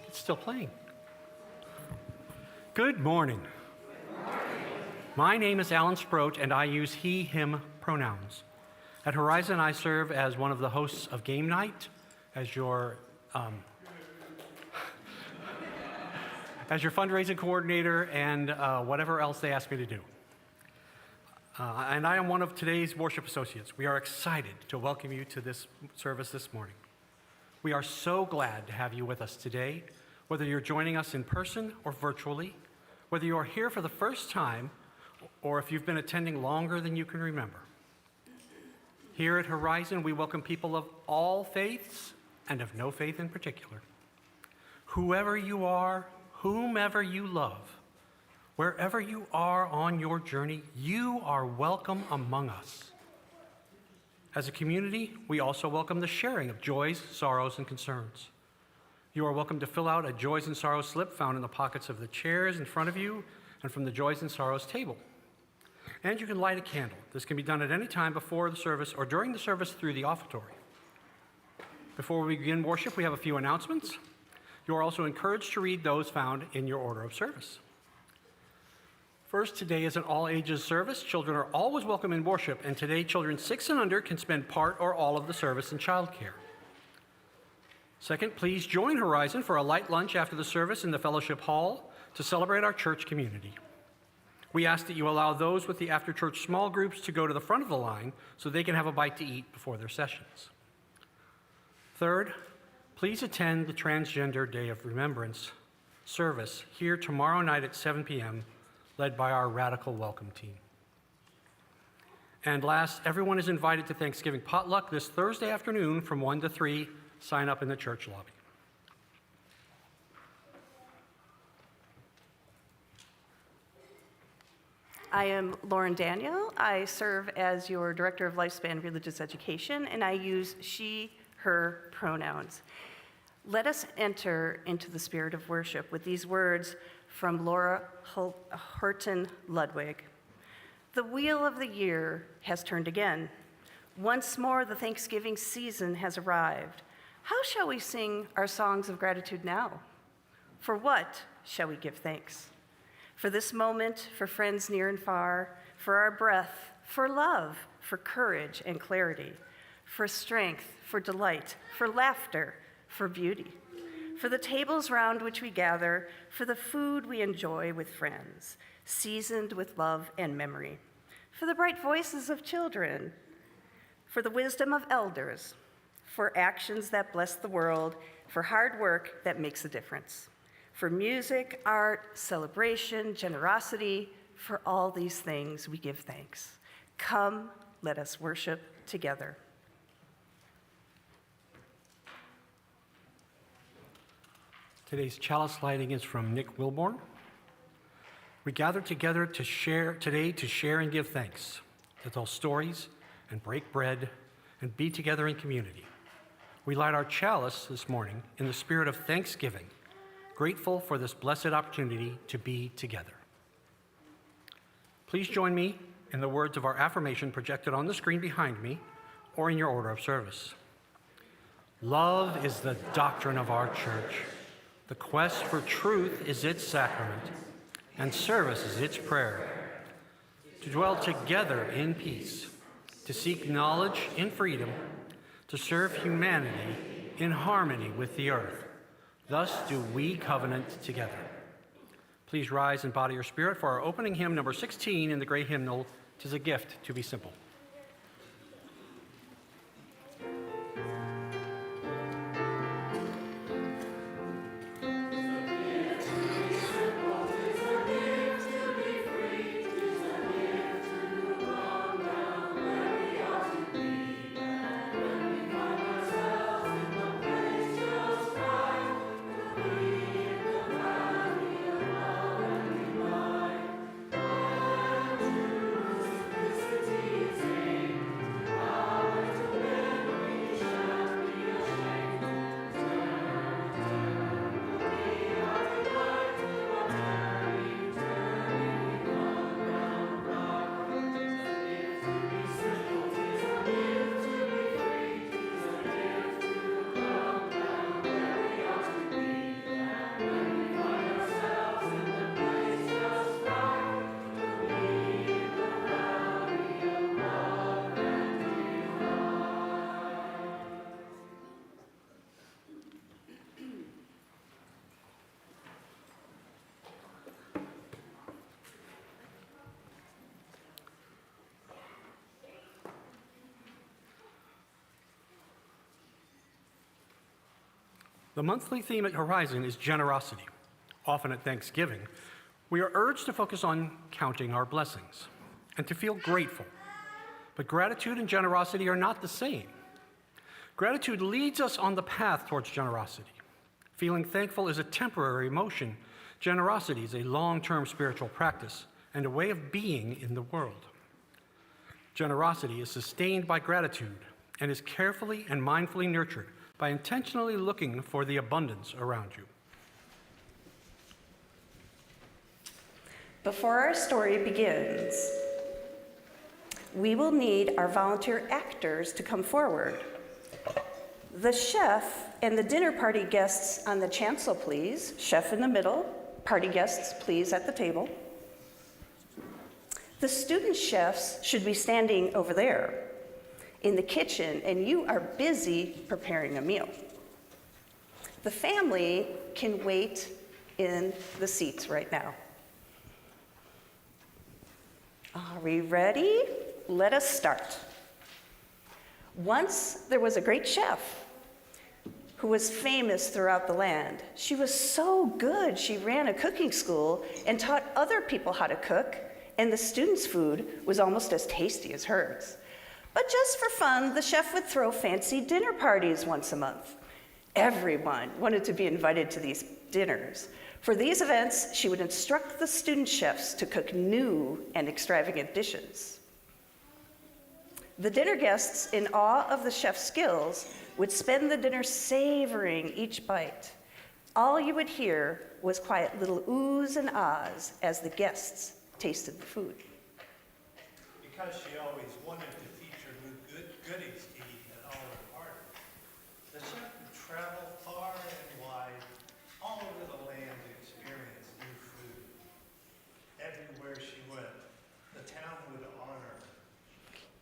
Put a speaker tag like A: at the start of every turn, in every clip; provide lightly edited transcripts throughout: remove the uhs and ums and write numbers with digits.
A: It's still playing. Good morning. My name is Alan Sproat, and I use he, him pronouns. At Horizon, I serve as one of the hosts of Game Night, as your fundraising coordinator, and whatever else they ask me to do. And I am one of today's worship associates. We are excited to welcome you to this service this morning. We are so glad to have you with us today, whether you're joining us in person or virtually, whether you are here for the first time, or if you've been attending longer than you can remember. Here at Horizon, we welcome people of all faiths and of no faith in particular. Whoever you are, whomever you love, wherever you are on your journey, you are welcome among us. As a community, we also welcome the sharing of joys, sorrows, and concerns. You are welcome to fill out a Joys and Sorrows slip found in the pockets of the chairs in front of you and from the Joys and Sorrows table. And you can light a candle. This can be done at any time before the service or during the service through the offertory. Before we begin worship, we have a few announcements. You are also encouraged to read those found in your order of service. First, today is an all-ages service. Children are always welcome in worship, and today children 6 and under can spend part or all of the service in childcare. Second, please join Horizon for a light lunch after the service in the fellowship hall to celebrate our church community. We ask that you allow those with the after-church small groups to go to the front of the line so they can have a bite to eat before their sessions. Third, please attend the Transgender Day of Remembrance service here tomorrow night at 7 p.m., led by our Radical Welcome team. And last, everyone is invited to Thanksgiving potluck this Thursday afternoon from 1 to 3. Sign up in the church lobby.
B: I am Lauren Daniel. I serve as your Director of Lifespan Religious Education, and I use she, her pronouns. Let us enter into the spirit of worship with these words from Laura Horton Ludwig. The wheel of the year has turned again. Once more, the Thanksgiving season has arrived. How shall we sing our songs of gratitude now? For what shall we give thanks? For this moment, for friends near and far, for our breath, for love, for courage and clarity, for strength, for delight, for laughter, for beauty, for the tables round which we gather, for the food we enjoy with friends, seasoned with love and memory, for the bright voices of children, for the wisdom of elders, for actions that bless the world, for hard work that makes a difference, for music, art, celebration, generosity, for all these things we give thanks. Come, let us worship together.
A: Today's chalice lighting is from Nick Wilborn. We gather together today to share and give thanks, to tell stories and break bread and be together in community. We light our chalice this morning in the spirit of thanksgiving, grateful for this blessed opportunity to be together. Please join me in the words of our affirmation projected on the screen behind me or in your order of service. Love is the doctrine of our church. The quest for truth is its sacrament, and service is its prayer. To dwell together in peace, to seek knowledge in freedom, to serve humanity in harmony with the earth. Thus do we covenant together. Please rise in body or spirit for our opening hymn, number 16 in the great hymnal, "'Tis a Gift to be Simple."
C: Simplicity is
A: The monthly theme at Horizon is generosity. Often at Thanksgiving, we are urged to focus on counting our blessings and to feel grateful. But gratitude and generosity are not the same. Gratitude leads us on the path towards generosity. Feeling thankful is a temporary emotion. Generosity is a long-term spiritual practice and a way of being in the world. Generosity is sustained by gratitude and is carefully and mindfully nurtured by intentionally looking for the abundance around you.
B: Before our story begins, we will need our volunteer actors to come forward. The chef and the dinner party guests on the chancel, please. Chef in the middle, party guests, please, at the table. The student chefs should be standing over there in the kitchen, and you are busy preparing a meal. The family can wait in the seats right now. Are we ready? Let us start. Once there was a great chef who was famous throughout the land. She was so good, she ran a cooking school and taught other people how to cook, and the students' food was almost as tasty as hers. But just for fun, the chef would throw fancy dinner parties once a month. Everyone wanted to be invited to these dinners. For these events, she would instruct the student chefs to cook new and extravagant dishes. The dinner guests, in awe of the chef's skills, would spend the dinner savoring each bite. All you would hear was quiet little oohs and ahs as the guests tasted the food.
C: Because she always wanted to teach her new goodies to eat at all her parties, the chef would travel far and wide, all over the land to experience new food. Everywhere she went, the town would honor her.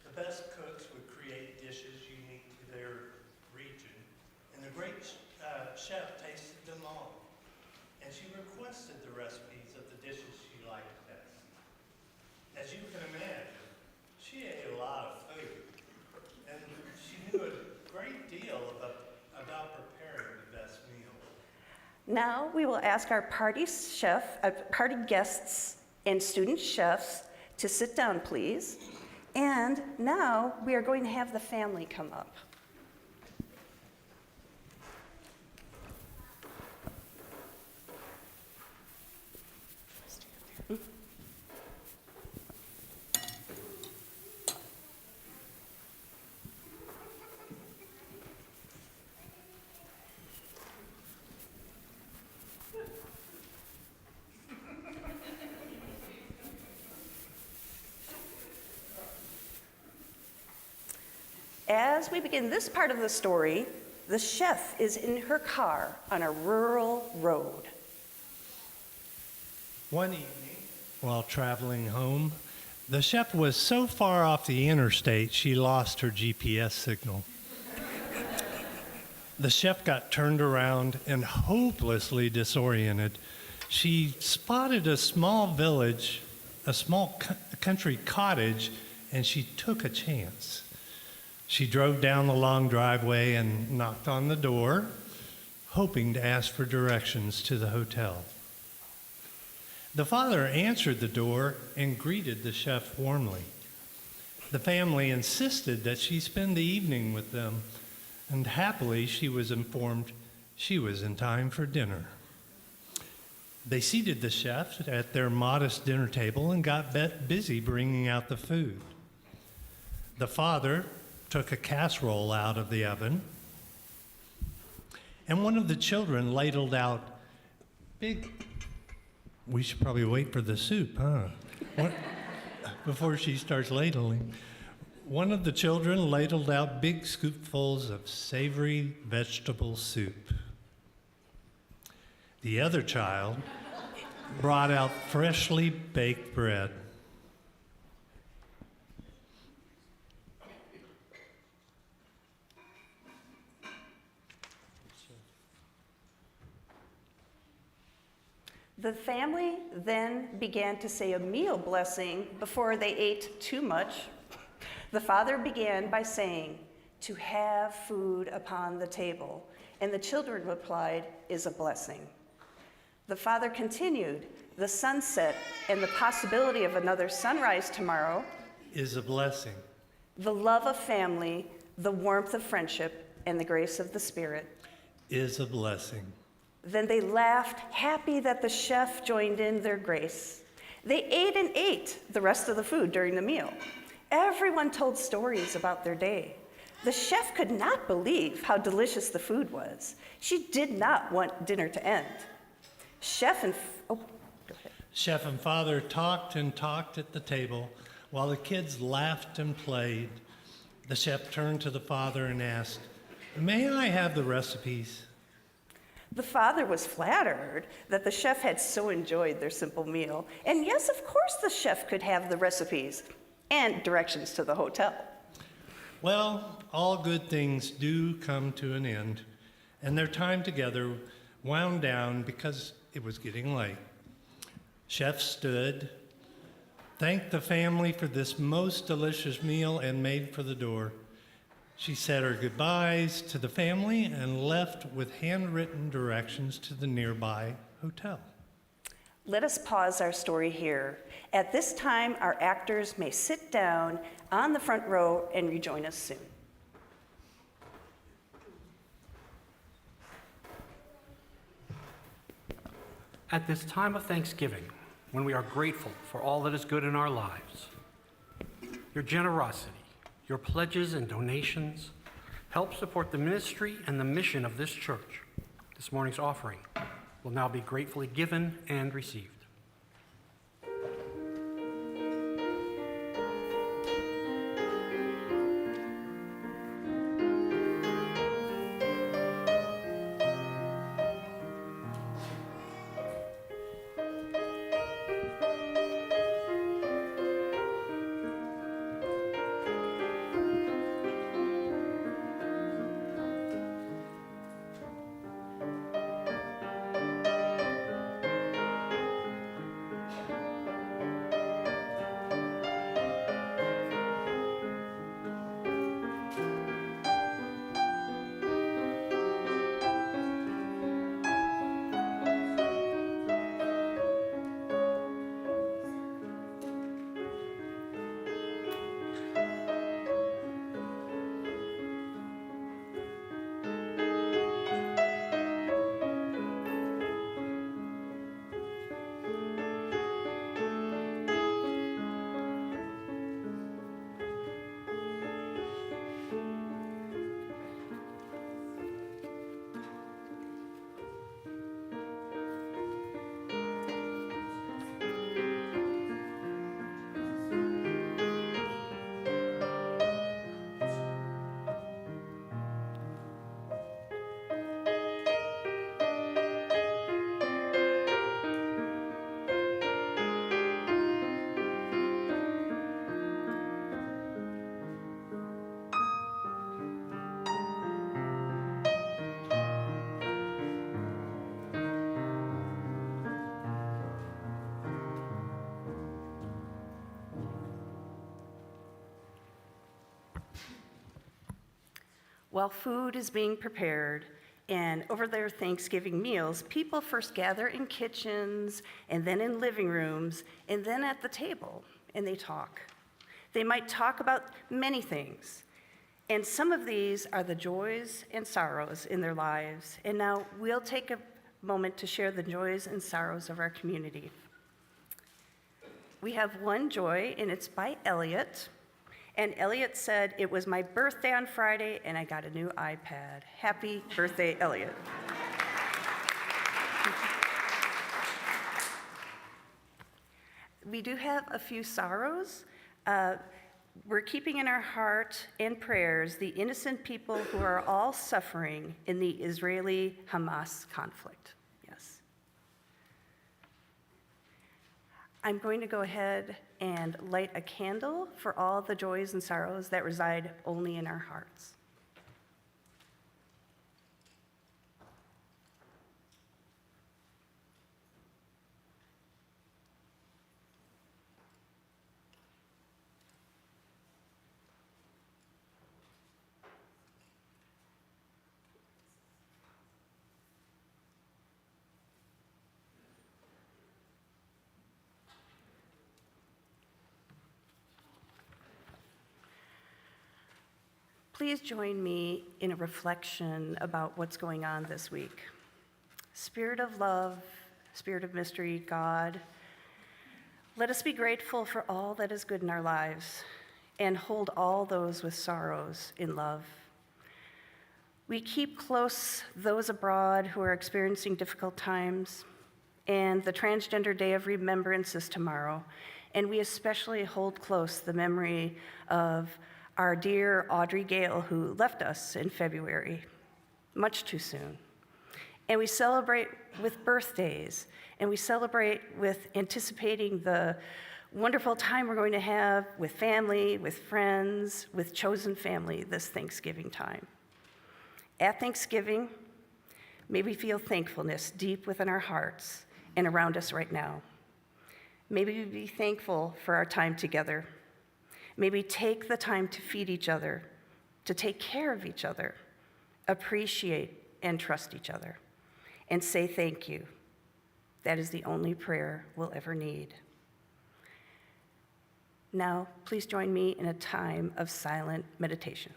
C: The best cooks would create dishes unique to their region, and the great chef tasted them all. And she requested the recipes of the dishes she liked best. As you can imagine, she ate a lot of food, and she knew a great deal about preparing the best meals.
B: Now we will ask our party guests and student chefs to sit down, please. And now we are going to have the family come up. As we begin this part of the story, the chef is in her car on a rural road.
C: One evening, while traveling home, the chef was so far off the interstate she lost her GPS signal. The chef got turned around and hopelessly disoriented. She spotted a small village, a small country cottage, and she took a chance. She drove down the long driveway and knocked on the door, hoping to ask for directions to the hotel. The father answered the door and greeted the chef warmly. The family insisted that she spend the evening with them, and happily she was informed she was in time for dinner. They seated the chef at their modest dinner table and got busy bringing out the food. The father took a casserole out of the oven, and one of the children ladled out we should probably wait for the soup, huh? Before she starts ladling. One of the children ladled out big scoopfuls of savory vegetable soup. The other child brought out freshly baked bread.
B: The family then began to say a meal blessing before they ate too much. The father began by saying, "To have food upon the table," And the children replied, "Is a blessing." The father continued, "The sunset and the possibility of another sunrise tomorrow,
C: Is a blessing.
B: the love of family, the warmth of friendship, and the grace of the Spirit."
C: Is a blessing.
B: Then they laughed, happy that the chef joined in their grace. They ate and ate the rest of the food during the meal. Everyone told stories about their day. The chef could not believe how delicious the food was. She did not want dinner to end. Chef and
C: Father talked and talked at the table while the kids laughed and played. The chef turned to the father and asked, "May I have the recipes?"
B: The father was flattered that the chef had so enjoyed their simple meal. And yes, of course, the chef could have the recipes and directions to the hotel.
C: Well, all good things do come to an end, and their time together wound down because it was getting late. Chef stood, thanked the family for this most delicious meal, and made for the door. She said her goodbyes to the family and left with handwritten directions to the nearby hotel.
B: Let us pause our story here. At this time, our actors may sit down on the front row and rejoin us soon.
A: At this time of Thanksgiving, when we are grateful for all that is good in our lives, your generosity, your pledges and donations help support the ministry and the mission of this church. This morning's offering will now be gratefully given and received. While food is being prepared and over their Thanksgiving meals, people first gather in kitchens and then in living rooms and then at the table, and they talk. They might talk about many things, and some of these are the joys and sorrows in their lives. And now we'll take a moment to share the joys and sorrows of our community. We have one joy, and it's by Elliot. And Elliot said, "It was my birthday on Friday, and I got a new iPad." Happy birthday, Elliot. We do have a few sorrows. We're keeping in our heart and prayers the innocent people who are all suffering in the Israeli-Hamas conflict. Yes. I'm going to go ahead and light a candle for all the joys and sorrows that reside only in our hearts.
B: Please join me in a reflection about what's going on this week. Spirit of love, Spirit of mystery, God, let us be grateful for all that is good in our lives and hold all those with sorrows in love. We keep close those abroad who are experiencing difficult times, and the Transgender Day of Remembrance is tomorrow, and we especially hold close the memory of our dear Audrey Gale, who left us in February, much too soon. And we celebrate with birthdays, and we celebrate with anticipating the wonderful time we're going to have with family, with friends, with chosen family this Thanksgiving time. At Thanksgiving, may we feel thankfulness deep within our hearts and around us right now. May we be thankful for our time together. May we take the time to feed each other, to take care of each other, appreciate and trust each other, and say thank you. That is the only prayer we'll ever need. Now, please join me in a time of silent meditation.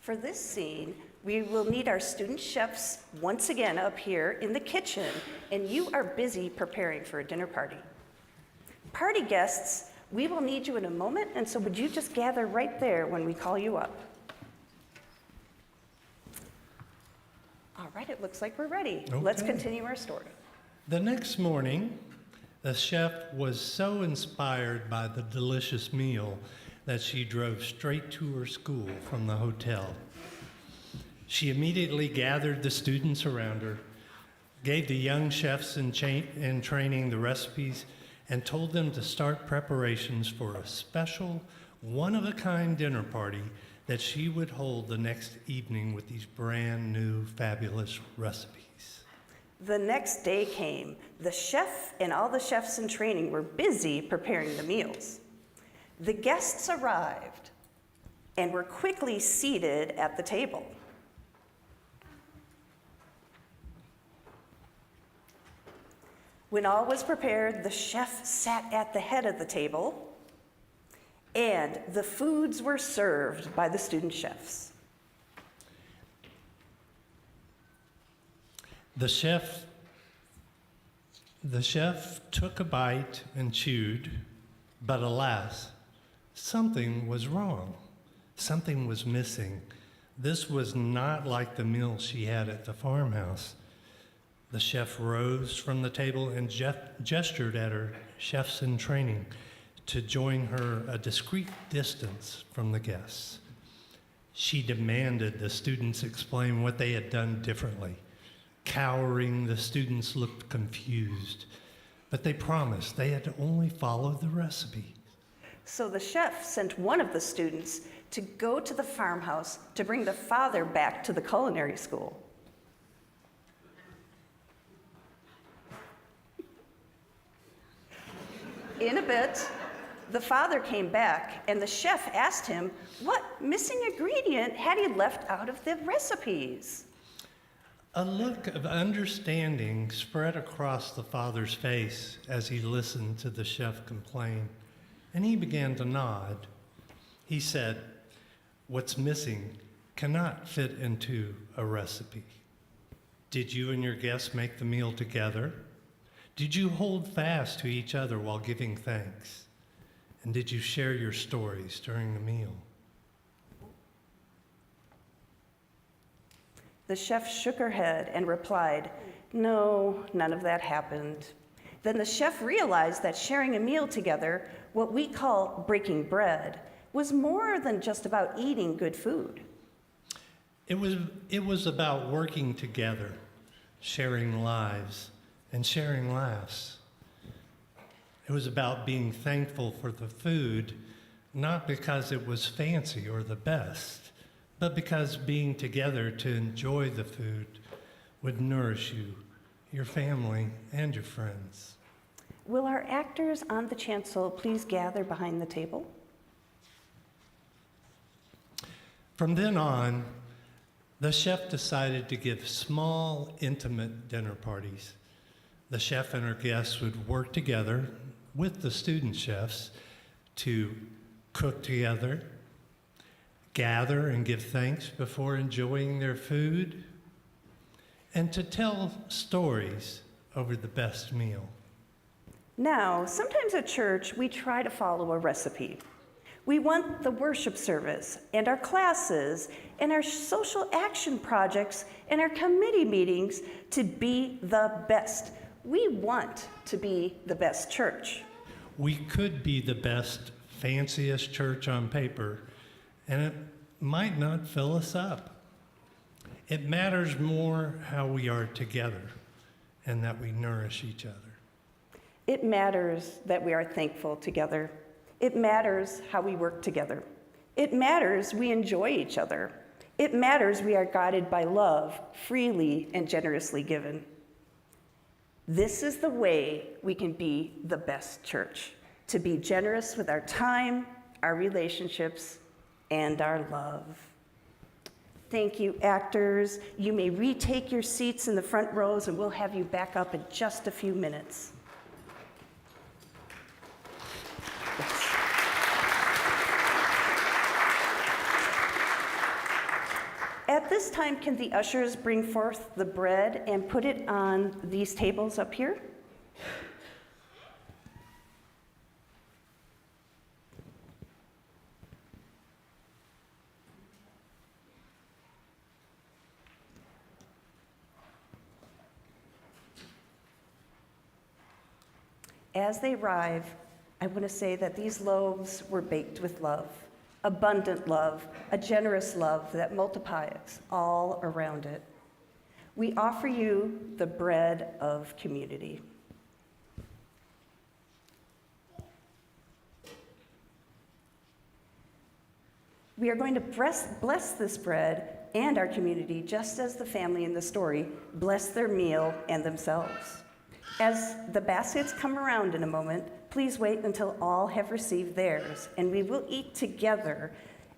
B: For this scene, we will need our student chefs once again up here in the kitchen, and you are busy preparing for a dinner party. Party guests, we will need you in a moment, and so would you just gather right there when we call you up? All right, it looks like we're ready.
C: Okay.
B: Let's continue our story.
C: The next morning, the chef was so inspired by the delicious meal that she drove straight to her school from the hotel. She immediately gathered the students around her, gave the young chefs in training the recipes, and told them to start preparations for a special, one-of-a-kind dinner party that she would hold the next evening with these brand new, fabulous recipes.
B: The next day came. The chef and all the chefs in training were busy preparing the meals. The guests arrived and were quickly seated at the table. When all was prepared, the chef sat at the head of the table, and the foods were served by the student chefs.
C: The chef took a bite and chewed, but alas, something was wrong. Something was missing. This was not like the meal she had at the farmhouse. The chef rose from the table and gestured at her chefs in training to join her a discreet distance from the guests. She demanded the students explain what they had done differently. Cowering, the students looked confused, but they promised they had to only follow the recipe.
B: So the chef sent one of the students to go to the farmhouse to bring the father back to the culinary school. In a bit, the father came back, and the chef asked him what missing ingredient had he left out of the recipes.
C: A look of understanding spread across the father's face as he listened to the chef complain, and he began to nod. He said, "What's missing cannot fit into a recipe. Did you and your guests make the meal together? Did you hold fast to each other while giving thanks? And did you share your stories during the meal?"
B: The chef shook her head and replied, "No, none of that happened." Then the chef realized that sharing a meal together, what we call breaking bread, was more than just about eating good food.
C: It was about working together, sharing lives, and sharing laughs. It was about being thankful for the food, not because it was fancy or the best, but because being together to enjoy the food would nourish you, your family, and your friends.
B: Will our actors on the chancel please gather behind the table?
C: From then on, the chef decided to give small, intimate dinner parties. The chef and her guests would work together with the student chefs to cook together, gather and give thanks before enjoying their food, and to tell stories over the best meal.
B: Now, sometimes at church, we try to follow a recipe. We want the worship service and our classes and our social action projects and our committee meetings to be the best. We want to be the best church.
C: We could be the best, fanciest church on paper, and it might not fill us up. It matters more how we are together and that we nourish each other.
B: It matters that we are thankful together. It matters how we work together. It matters we enjoy each other. It matters we are guided by love, freely and generously given. This is the way we can be the best church, to be generous with our time, our relationships, and our love. Thank you, actors. You may retake your seats in the front rows, and we'll have you back up in just a few minutes. At this time, can the ushers bring forth the bread and put it on these tables up here? As they arrive, I want to say that these loaves were baked with love. Abundant love, a generous love that multiplies all around it. We offer you the bread of community. We are going to bless this bread and our community just as the family in the story bless their meal and themselves. As the baskets come around in a moment, please wait until all have received theirs, and we will eat together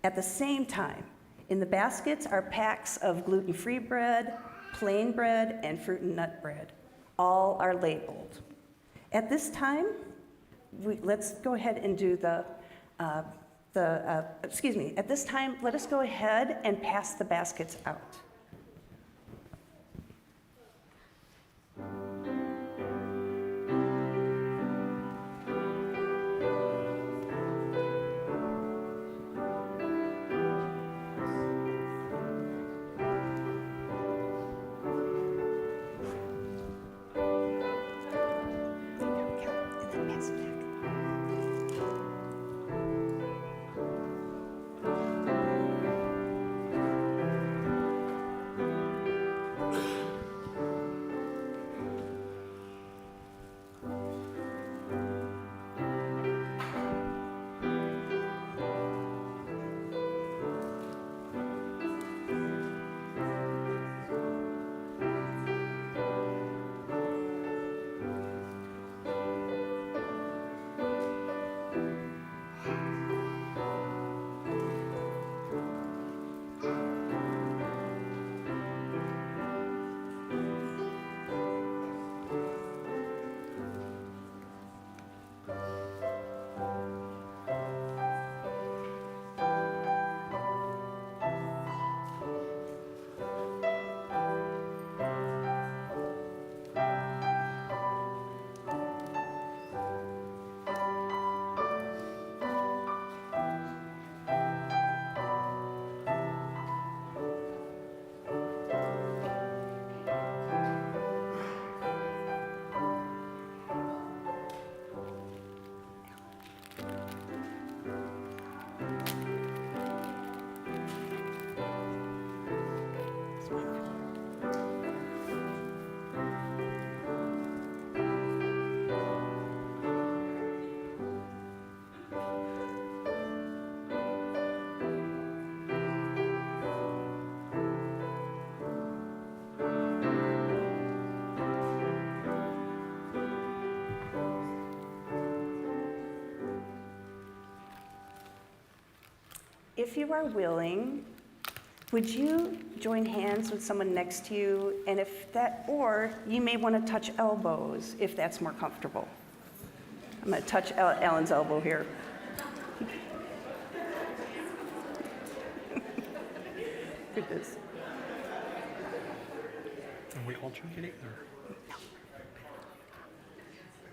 B: at the same time. In the baskets are packs of gluten-free bread, plain bread, and fruit and nut bread. All are labeled. At this time, let's go ahead and do at this time, let us go ahead and pass the baskets out. If you are willing, would you join hands with someone next to you? And or you may want to touch elbows if that's more comfortable. I'm going to touch Ellen's elbow here. Goodness.
A: Are we alternating or?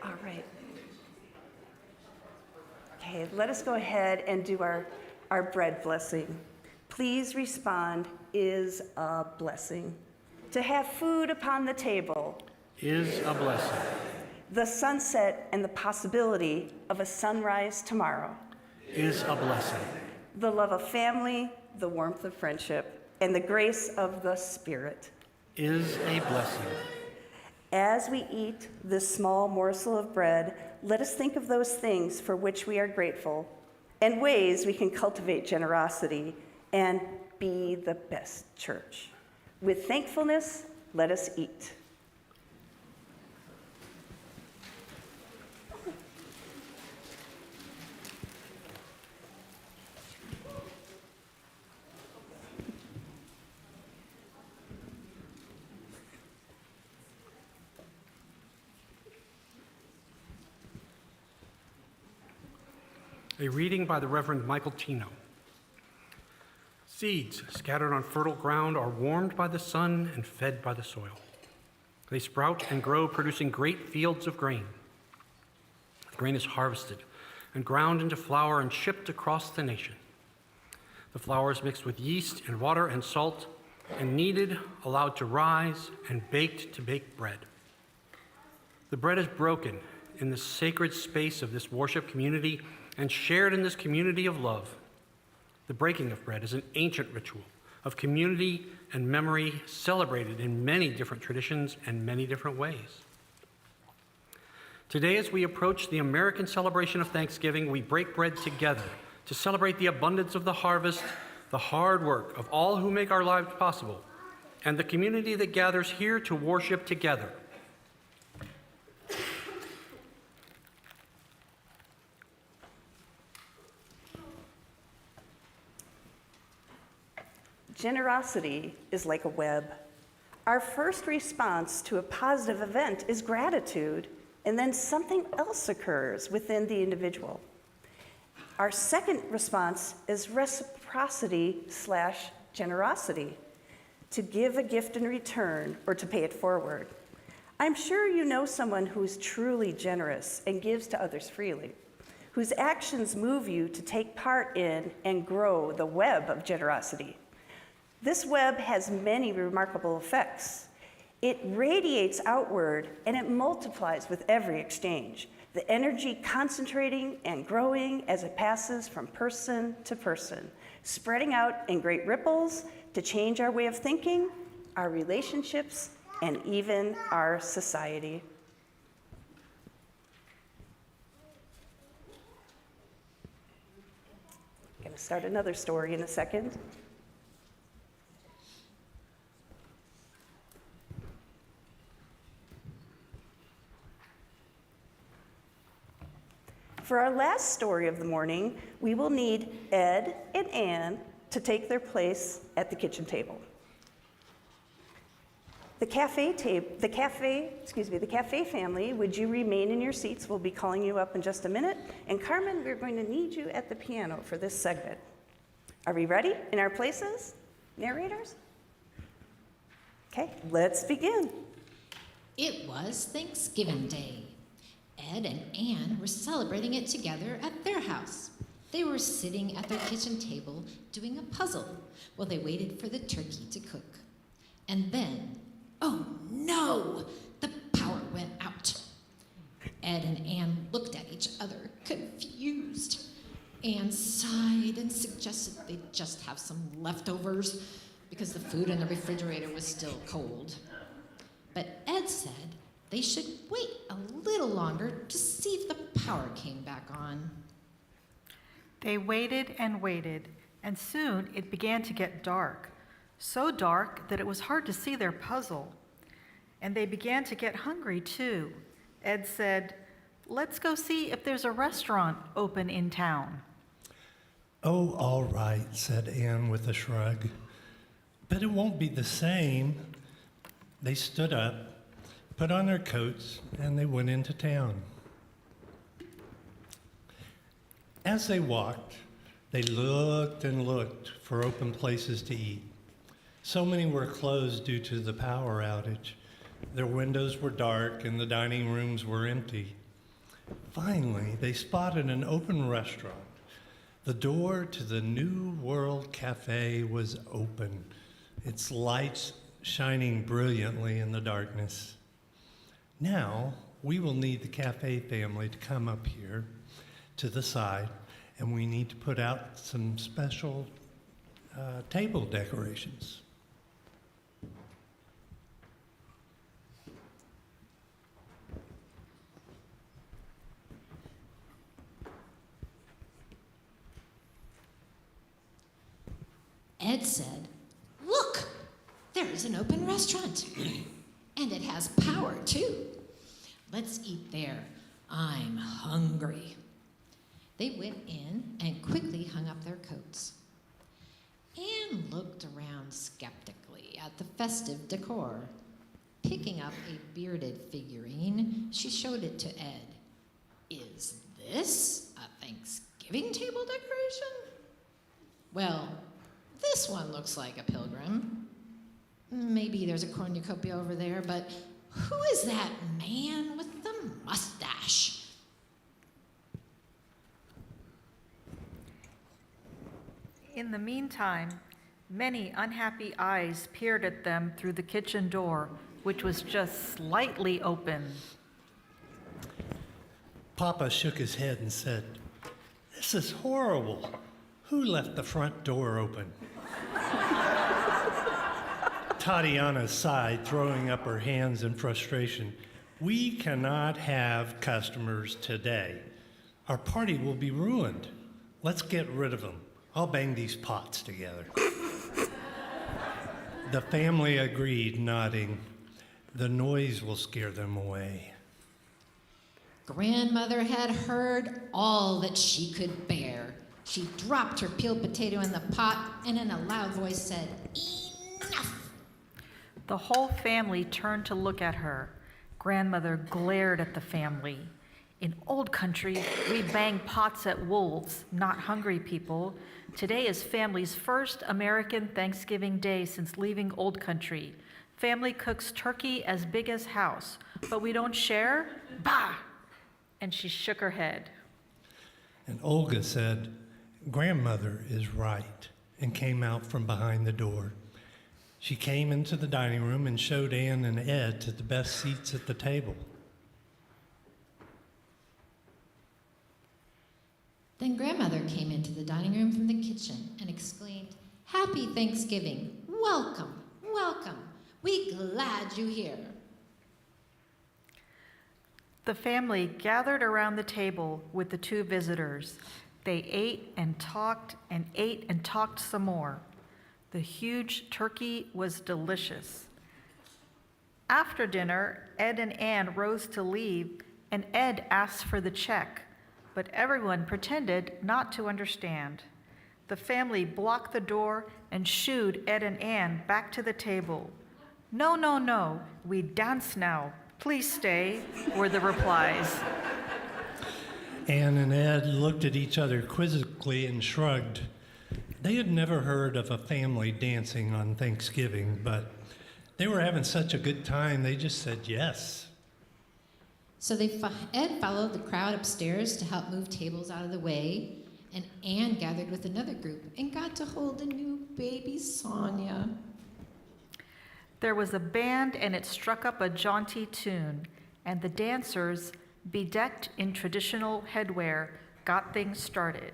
B: All right. Okay, let us go ahead and do our bread blessing. Please respond, is a blessing. To have food upon the table
A: Is a blessing.
B: the sunset and the possibility of a sunrise tomorrow,
A: Is a blessing.
B: the love of family, the warmth of friendship, and the grace of the Spirit.
A: Is a blessing.
B: As we eat this small morsel of bread, let us think of those things for which we are grateful and ways we can cultivate generosity and be the best church. With thankfulness, let us eat.
A: A reading by the Reverend Michael Tino. Seeds scattered on fertile ground are warmed by the sun and fed by the soil. They sprout and grow, producing great fields of grain. The grain is harvested and ground into flour and shipped across the nation. The flour is mixed with yeast and water and salt and kneaded, allowed to rise, and baked to bake bread. The bread is broken in the sacred space of this worship community and shared in this community of love. The breaking of bread is an ancient ritual of community and memory celebrated in many different traditions and many different ways. Today, as we approach the American celebration of Thanksgiving, we break bread together to celebrate the abundance of the harvest, the hard work of all who make our lives possible, and the community that gathers here to worship together.
B: Generosity is like a web. Our first response to a positive event is gratitude, and then something else occurs within the individual. Our second response is reciprocity/generosity, to give a gift in return or to pay it forward. I'm sure you know someone who is truly generous and gives to others freely, whose actions move you to take part in and grow the web of generosity. This web has many remarkable effects. It radiates outward and it multiplies with every exchange, the energy concentrating and growing as it passes from person to person, spreading out in great ripples to change our way of thinking, our relationships, and even our society. I'm going to start another story in a second. For our last story of the morning, we will need Ed and Ann to take their place at the kitchen table. The cafe family, would you remain in your seats? We'll be calling you up in just a minute. And Carmen, we're going to need you at the piano for this segment. Are we ready in our places? Narrators? Okay, let's begin.
D: It was Thanksgiving Day. Ed and Ann were celebrating it together at their house. They were sitting at their kitchen table doing a puzzle while they waited for the turkey to cook. And then, oh no, the power went out. Ed and Ann looked at each other, confused. Ann sighed and suggested they just have some leftovers because the food in the refrigerator was still cold. But Ed said they should wait a little longer to see if the power came back on.
E: They waited, and soon it began to get dark, so dark that it was hard to see their puzzle. And they began to get hungry, too. Ed said, "Let's go see if there's a restaurant open in town."
C: "Oh, all right," said Anne with a shrug. "But it won't be the same." They stood up, put on their coats, and they went into town. As they walked, they looked and looked for open places to eat. So many were closed due to the power outage. Their windows were dark and the dining rooms were empty. Finally, they spotted an open restaurant. The door to the New World Cafe was open, its lights shining brilliantly in the darkness. Now, we will need the cafe family to come up here to the side, and we need to put out some special table decorations.
D: Ed said, "Look, there's an open restaurant. And it has power, too. Let's eat there. I'm hungry." They went in and quickly hung up their coats. Anne looked around skeptically at the festive decor. Picking up a bearded figurine, she showed it to Ed. "Is this a Thanksgiving table decoration?" "Well, this one looks like a pilgrim. Maybe there's a cornucopia over there, but who is that man with the mustache?"
E: In the meantime, many unhappy eyes peered at them through the kitchen door, which was just slightly open.
C: Papa shook his head and said, "This is horrible. Who left the front door open?" Tatiana sighed, throwing up her hands in frustration. "We cannot have customers today. Our party will be ruined. Let's get rid of them. I'll bang these pots together." The family agreed, nodding. "The noise will scare them away."
D: Grandmother had heard all that she could bear. She dropped her peeled potato in the pot and in a loud voice said, "Enough!"
E: The whole family turned to look at her. Grandmother glared at the family. "In old country, we bang pots at wolves, not hungry people. Today is family's first American Thanksgiving Day since leaving old country. Family cooks turkey as big as house, but we don't share? Bah!" And she shook her head.
C: And Olga said, "Grandmother is right," and came out from behind the door. She came into the dining room and showed Anne and Ed to the best seats at the table.
D: Then Grandmother came into the dining room from the kitchen and exclaimed, "Happy Thanksgiving! Welcome, welcome! We glad you here."
E: The family gathered around the table with the two visitors. They ate and talked some more. The huge turkey was delicious. After dinner, Ed and Anne rose to leave, and Ed asked for the check, but everyone pretended not to understand. The family blocked the door and shooed Ed and Anne back to the table. "No, no, no, we dance now. Please stay," were the replies.
C: Anne and Ed looked at each other quizzically and shrugged. They had never heard of a family dancing on Thanksgiving, but they were having such a good time, they just said yes.
D: So Ed followed the crowd upstairs to help move tables out of the way, and Anne gathered with another group and got to hold the new baby Sonia.
E: There was a band, and it struck up a jaunty tune, and the dancers, bedecked in traditional headwear, got things started.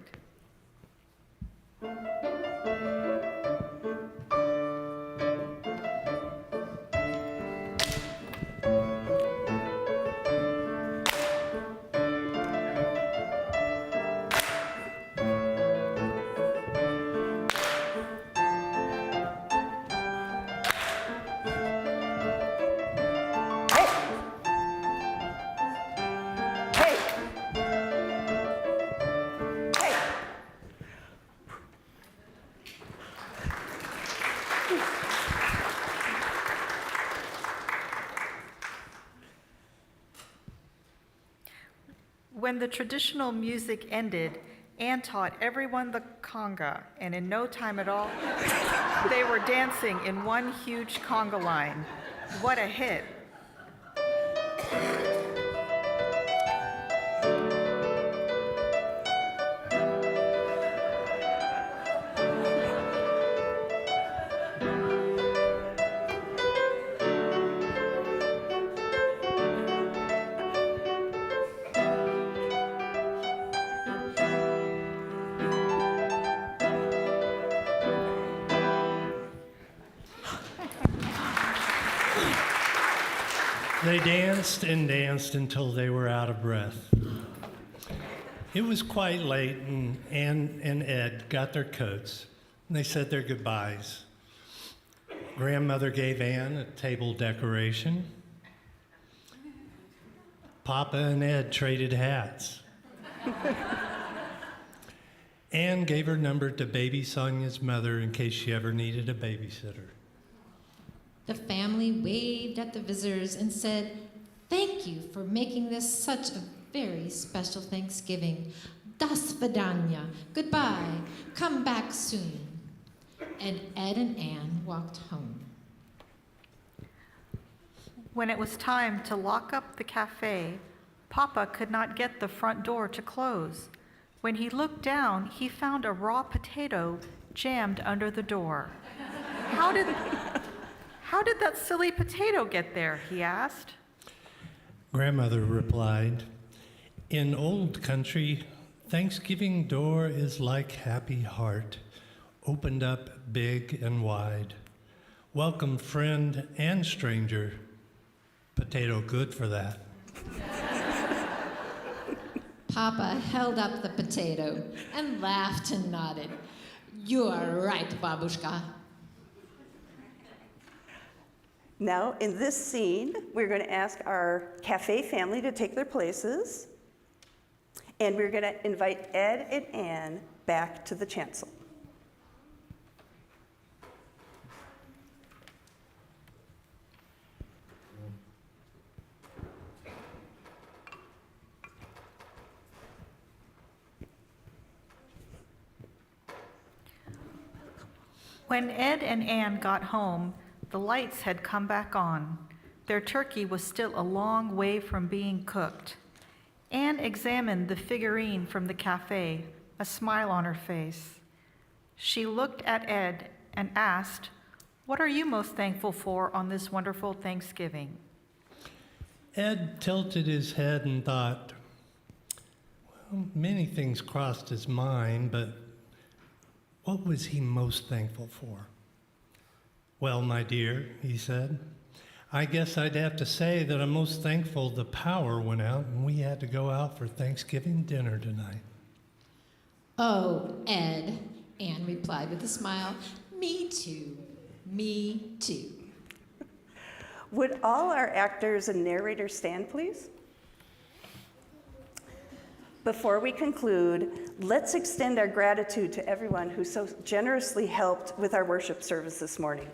E: When the traditional music ended, Anne taught everyone the conga, and in no time at all, they were dancing in one huge conga line. What a hit.
C: They danced and danced until they were out of breath. It was quite late, and Anne and Ed got their coats, and they said their goodbyes. Grandmother gave Anne a table decoration. Papa and Ed traded hats. Anne gave her number to baby Sonia's mother in case she ever needed a babysitter.
D: The family waved at the visitors and said, "Thank you for making this such a very special Thanksgiving. Das vidanya. Goodbye. Come back soon." And Ed and Anne walked home.
E: When it was time to lock up the cafe, Papa could not get the front door to close. When he looked down, he found a raw potato jammed under the door. How did that silly potato get there? He asked.
C: Grandmother replied, "In old country, Thanksgiving door is like happy heart, opened up big and wide. Welcome friend and stranger, potato good for that."
D: Papa held up the potato and laughed and nodded. "You are right, Babushka."
B: Now, in this scene, we're going to ask our cafe family to take their places, and we're going to invite Ed and Anne back to the chancel.
E: When Ed and Anne got home, the lights had come back on. Their turkey was still a long way from being cooked. Anne examined the figurine from the cafe, a smile on her face. She looked at Ed and asked, "What are you most thankful for on this wonderful Thanksgiving?"
C: Ed tilted his head and thought, well, many things crossed his mind, but what was he most thankful for? "Well, my dear," he said, "I guess I'd have to say that I'm most thankful the power went out and we had to go out for Thanksgiving dinner tonight."
D: "Oh, Ed," Anne replied with a smile, "Me too. Me too."
B: Would all our actors and narrators stand, please? Before we conclude, let's extend our gratitude to everyone who so generously helped with our worship service this morning.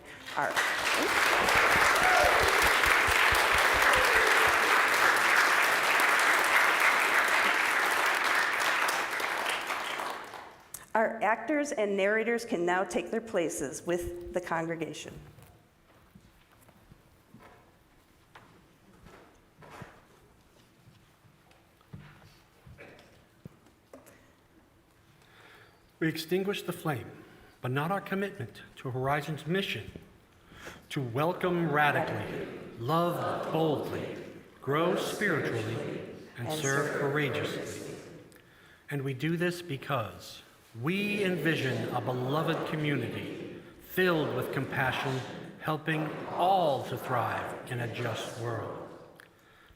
B: Our actors and narrators can now take their places with the congregation.
A: We extinguish the flame, but not our commitment to Horizon's mission to welcome radically, love boldly, grow spiritually, and serve courageously. And we do this because we envision a beloved community filled with compassion, helping all to thrive in a just world.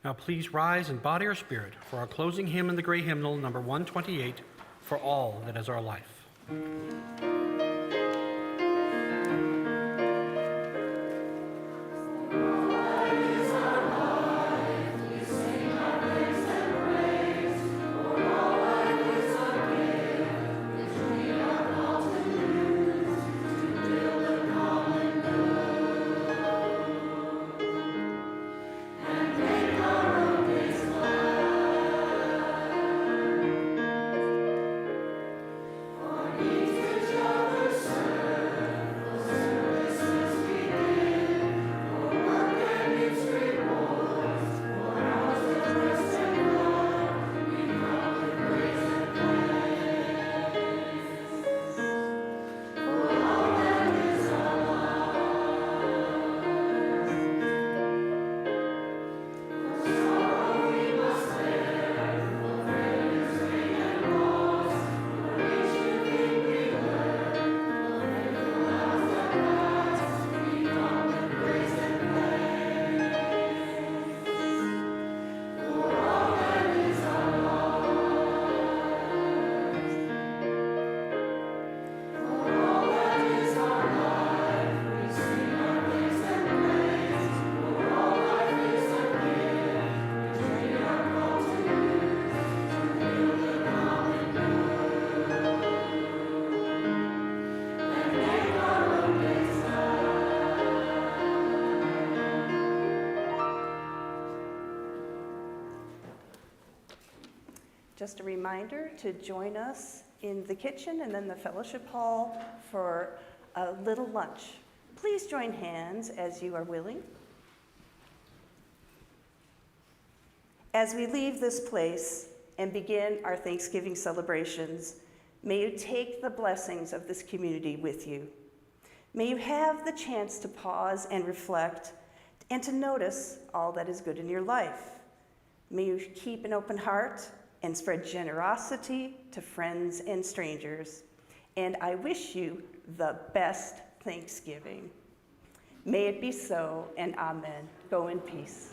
A: Now please rise in body or spirit for our closing hymn in the Gray Hymnal, number 128, For All That Is Our Life.
B: just a reminder to join us in the kitchen and then the fellowship hall for a little lunch. Please join hands as you are willing. As we leave this place and begin our Thanksgiving celebrations, may you take the blessings of this community with you. May you have the chance to pause and reflect and to notice all that is good in your life. May you keep an open heart and spread generosity to friends and strangers. And I wish you the best Thanksgiving. May it be so, and amen. Go in peace.